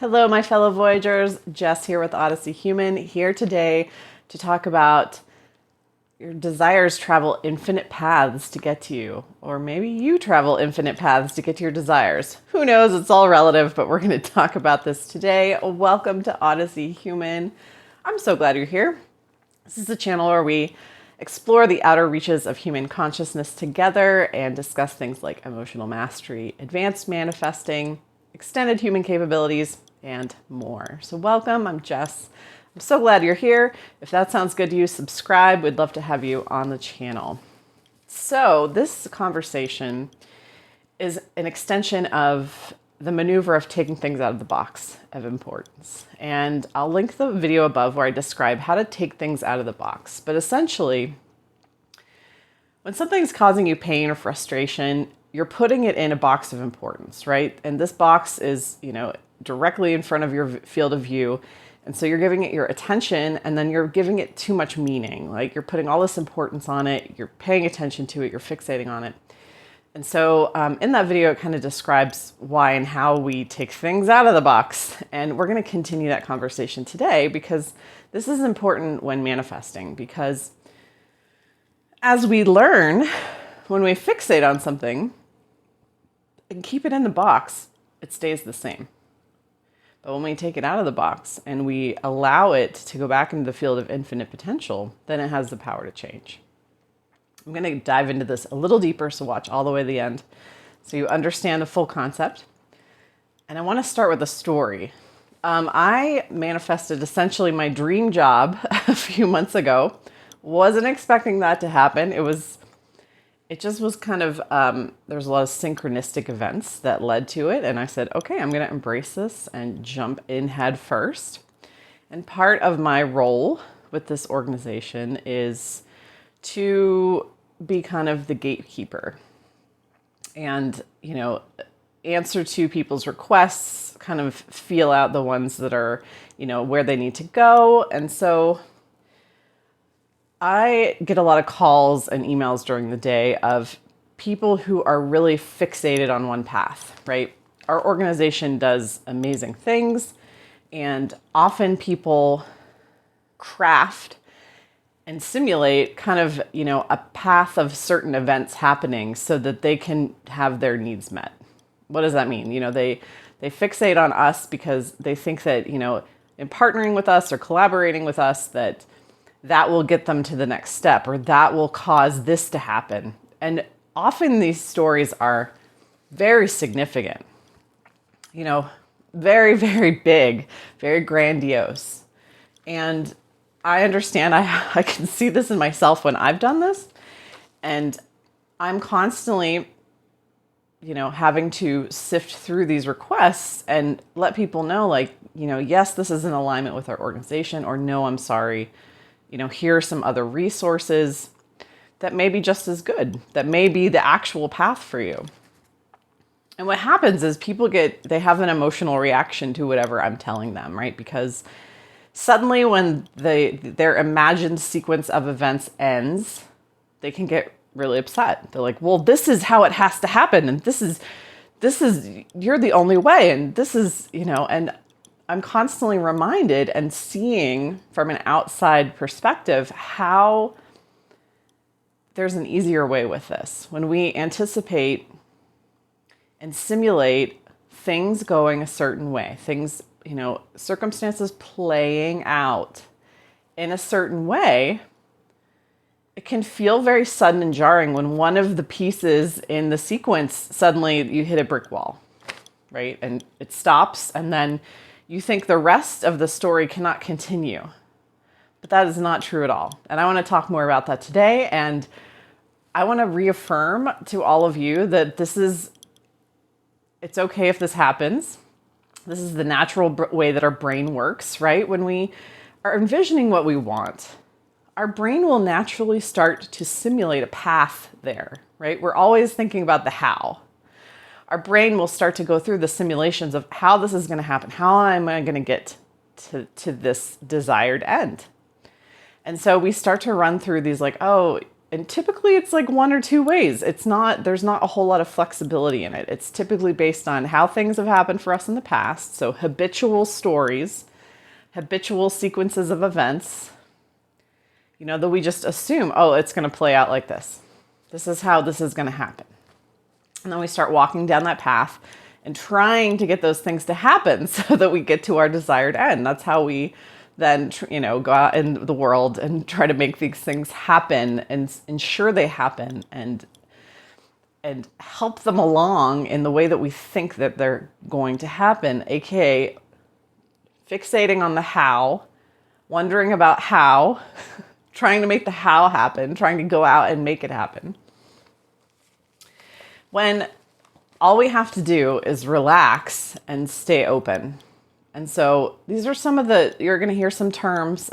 Hello, my fellow Voyagers. Jess here with Odyssey Human, here today to talk about your desires travel infinite paths to get to you. Or maybe you travel infinite paths to get to your desires. Who knows? It's all relative, but we're going to talk about this today. Welcome to Odyssey Human. I'm so glad you're here. This is a channel where we explore the outer reaches of human consciousness together and discuss things like emotional mastery, advanced manifesting, extended human capabilities, and more. So welcome, I'm Jess. I'm so glad you're here. If that sounds good to you, subscribe. We'd love to have you on the channel. So this conversation is an extension of the maneuver of taking things out of the box of importance. And I'll link the video above where I describe how to take things out of the box. But essentially, when something's causing you pain or frustration, you're putting it in a box of importance, right? And this box is, directly in front of your field of view. And so you're giving it your attention, and then you're giving it too much meaning. Like you're putting all this importance on it, you're paying attention to it, you're fixating on it. And so in that video, it kind of describes why and how we take things out of the box. And we're going to continue that conversation today because this is important when manifesting. Because as we learn, when we fixate on something and keep it in the box, it stays the same. But when we take it out of the box and we allow it to go back into the field of infinite potential, then it has the power to change. I'm going to dive into this a little deeper, so watch all the way to the end so you understand the full concept. And I want to start with a story. I manifested essentially my dream job a few months ago. Wasn't expecting that to happen. It just was kind of, there was a lot of synchronistic events that led to it. And I said, okay, I'm going to embrace this and jump in head first. And part of my role with this organization is to be kind of the gatekeeper and, answer to people's requests, kind of feel out the ones that are, where they need to go. And so I get a lot of calls and emails during the day of people who are really fixated on one path, right? Our organization does amazing things, and often people craft and simulate kind of, a path of certain events happening so that they can have their needs met. What does that mean? They fixate on us because they think that, in partnering with us or collaborating with us, that will get them to the next step, or that will cause this to happen. And often these stories are very significant, very, very big, very grandiose. And I understand, I can see this in myself when I've done this. And I'm constantly, having to sift through these requests and let people know, yes, this is in alignment with our organization, or no, I'm sorry. Here are some other resources that may be just as good, that may be the actual path for you. And what happens is people they have an emotional reaction to whatever I'm telling them, right? Because suddenly when their imagined sequence of events ends, they can get really upset. They're like, well, this is how it has to happen. And this is, you're the only way. And this is, and I'm constantly reminded and seeing from an outside perspective how there's an easier way with this. When we anticipate and simulate things going a certain way, things, circumstances playing out in a certain way, it can feel very sudden and jarring when one of the pieces in the sequence, suddenly you hit a brick wall, right? And it stops, and then you think the rest of the story cannot continue. But that is not true at all. And I want to talk more about that today. And I want to reaffirm to all of you that it's okay if this happens. This is the natural way that our brain works, right? When we are envisioning what we want, our brain will naturally start to simulate a path there, right? We're always thinking about the how. Our brain will start to go through the simulations of how this is going to happen. How am I going to get to this desired end? And so we start to run through these oh, And typically it's like one or two ways. There's not a whole lot of flexibility in it. It's typically based on how things have happened for us in the past. So habitual stories, habitual sequences of events, that we just assume, oh, it's going to play out like this. This is how this is going to happen. And then we start walking down that path and trying to get those things to happen so that we get to our desired end. That's how we then, go out in the world and try to make these things happen and ensure they happen and help them along in the way that we think that they're going to happen, aka fixating on the how, wondering about how, trying to make the how happen, trying to go out and make it happen. When all we have to do is relax and stay open. And so these are you're going to hear some terms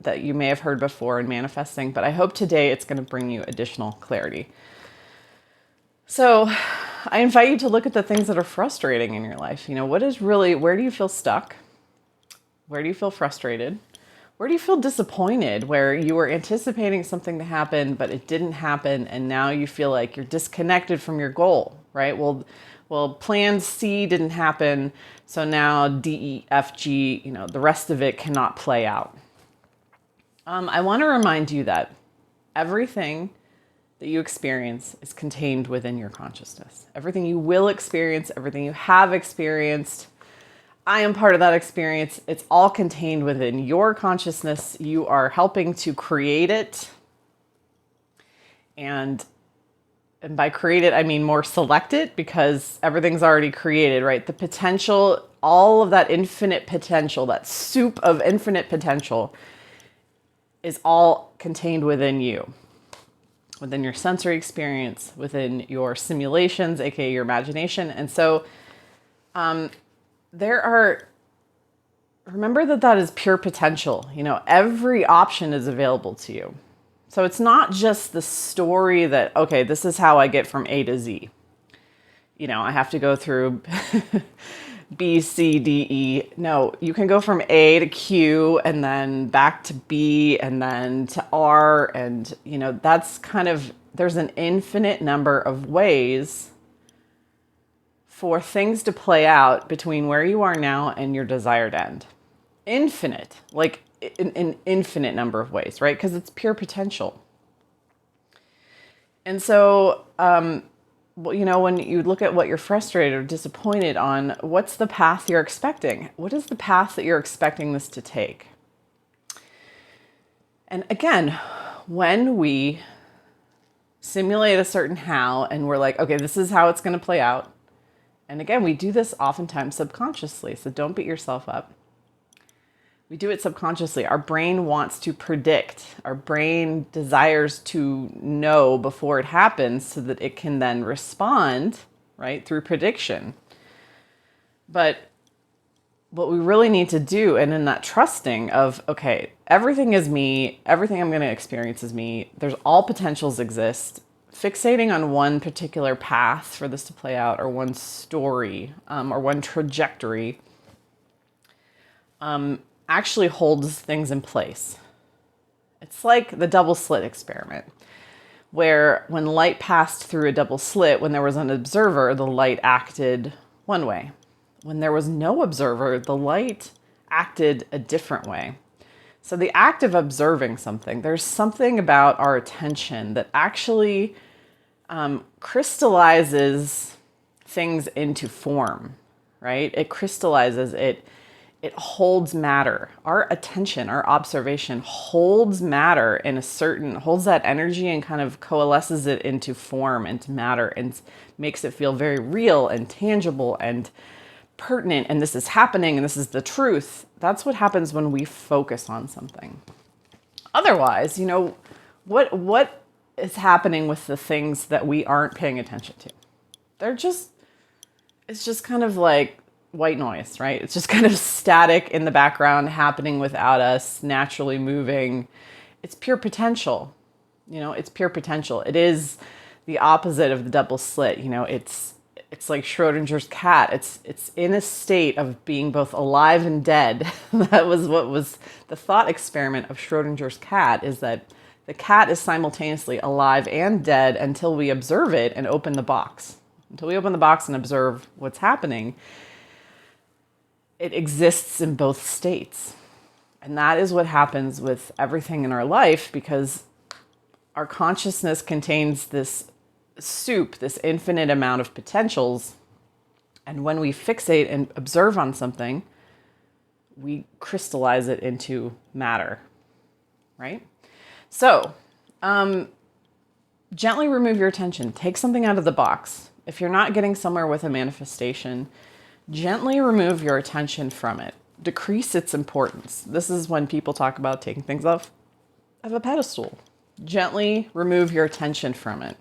that you may have heard before in manifesting, but I hope today it's going to bring you additional clarity. So I invite you to look at the things that are frustrating in your life. Where do you feel stuck? Where do you feel frustrated? Where do you feel disappointed, where you were anticipating something to happen, but it didn't happen, and now you feel like you're disconnected from your goal, right? Well, plan C didn't happen, so now D, E, F, G, the rest of it cannot play out. I want to remind you that everything that you experience is contained within your consciousness. Everything you will experience, everything you have experienced, I am part of that experience. It's all contained within your consciousness. You are helping to create it. And by create it, I mean more select it, because everything's already created, right? The potential, all of that infinite potential, that soup of infinite potential is all contained within you, within your sensory experience, within your simulations, aka your imagination. And so, remember that is pure potential. Every option is available to you. So it's not just the story that, okay, this is how I get from A to Z. I have to go through B, C, D, E. No, you can go from A to Q and then back to B and then to R. And, that's there's an infinite number of ways for things to play out between where you are now and your desired end. Infinite, like an infinite number of ways, right? Because it's pure potential. And so, when you look at what you're frustrated or disappointed on, what's the path you're expecting? What is the path that you're expecting this to take? And again, when we simulate a certain how and we're like, okay, this is how it's going to play out. And again, we do this oftentimes subconsciously, so don't beat yourself up. We do it subconsciously. Our brain wants to predict. Our brain desires to know before it happens so that it can then respond, right, through prediction. But what we really need to do, and in that trusting of, okay, everything is me, everything I'm going to experience is me, there's all potentials exist. Fixating on one particular path for this to play out, or one story, or one trajectory, actually holds things in place. It's like the double slit experiment, where when light passed through a double slit, when there was an observer, the light acted one way. When there was no observer, the light acted a different way. So the act of observing something, there's something about our attention that actually crystallizes things into form, right? It crystallizes it. It holds matter. Our attention, our observation holds matter holds that energy and kind of coalesces it into form, into matter, and makes it feel very real and tangible and pertinent. And this is happening, and this is the truth. That's what happens when we focus on something. Otherwise, what is happening with the things that we aren't paying attention to? It's just kind of like white noise, right? It's just kind of static in the background, happening without us, naturally moving. It's pure potential. It's pure potential. It is the opposite of the double slit. It's like Schrodinger's cat. It's in a state of being both alive and dead. That was what was the thought experiment of Schrodinger's cat, is that The cat is simultaneously alive and dead until we observe it and open the box. Until we open the box and observe what's happening, it exists in both states. And that is what happens with everything in our life, because our consciousness contains this soup, this infinite amount of potentials. And when we fixate and observe on something, we crystallize it into matter, right? So, gently remove your attention. Take something out of the box. If you're not getting somewhere with a manifestation, gently remove your attention from it. Decrease its importance. This is when people talk about taking things off of a pedestal. Gently remove your attention from it.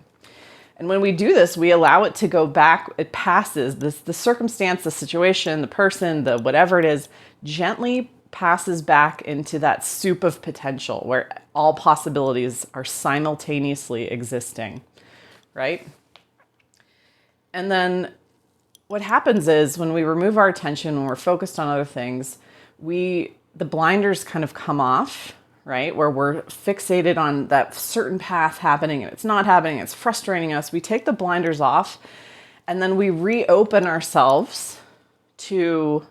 And when we do this, we allow it to go back. It passes the circumstance, the situation, the person, the whatever it is, gently passes back into that soup of potential where all possibilities are simultaneously existing, right? And then what happens is when we remove our attention, when we're focused on other things, the blinders kind of come off, right? Where we're fixated on that certain path happening and it's not happening, it's frustrating us. We take the blinders off and then we reopen ourselves to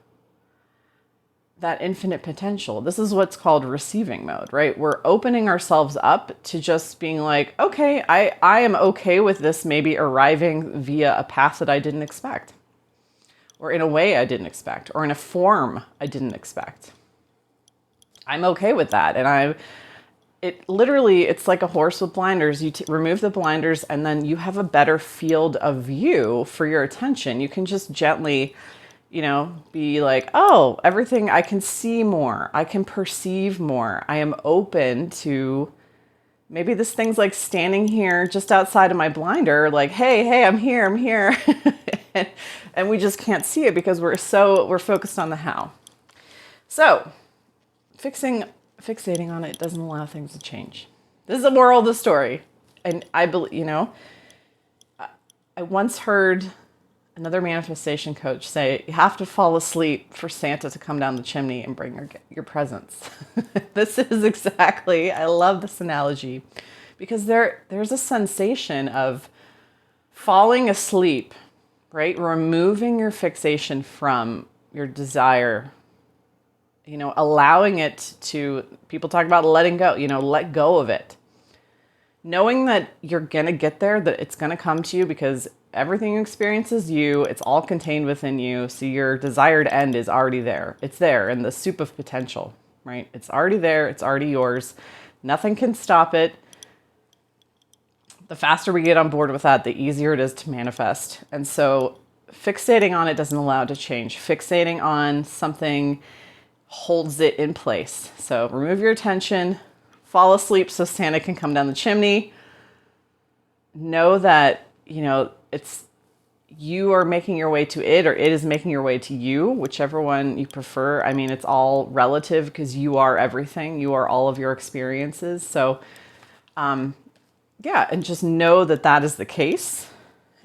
that infinite potential. This is what's called receiving mode, right? We're opening ourselves up to just being like, okay, I am okay with this maybe arriving via a path that I didn't expect, or in a way I didn't expect, or in a form I didn't expect. I'm okay with that. And it's like a horse with blinders. You remove the blinders and then you have a better field of view for your attention. You can just gently, be like, oh, everything, I can see more. I can perceive more. I am open to maybe this thing's like standing here just outside of my blinder, like, hey, I'm here. and we just can't see it because we're focused on the how. So, fixating on it doesn't allow things to change. This is the moral of the story. And I believe, I once heard another manifestation coach say, you have to fall asleep for Santa to come down the chimney and bring your presents. This is exactly, I love this analogy because there's a sensation of falling asleep, right? Removing your fixation from your desire, allowing it to, people talk about letting go, let go of it. Knowing that you're going to get there, that it's going to come to you because everything you experience is you, it's all contained within you. So your desired end is already there. It's there in the soup of potential, right? It's already there. It's already yours. Nothing can stop it. The faster we get on board with that, the easier it is to manifest. And so fixating on it doesn't allow it to change. Fixating on something holds it in place. So remove your attention, fall asleep so Santa can come down the chimney. Know that, it's you are making your way to it, or it is making your way to you, whichever one you prefer. I mean, it's all relative because you are everything. You are all of your experiences. So, and just know that that is the case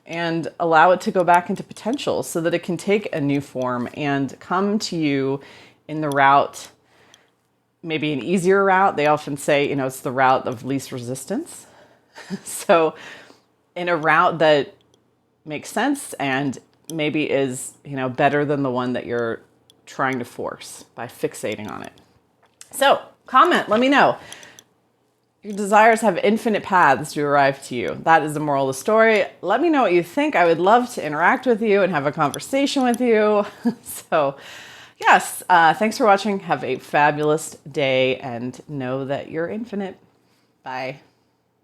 and allow it to go back into potential so that it can take a new form and come to you in the route, maybe an easier route. They often say, it's the route of least resistance. So in a route that makes sense and maybe is, better than the one that you're trying to force by fixating on it. So comment, let me know. Your desires have infinite paths to arrive to you. That is the moral of the story. Let me know what you think. I would love to interact with you and have a conversation with you. So yes, thanks for watching. Have a fabulous day and know that you're infinite. Bye.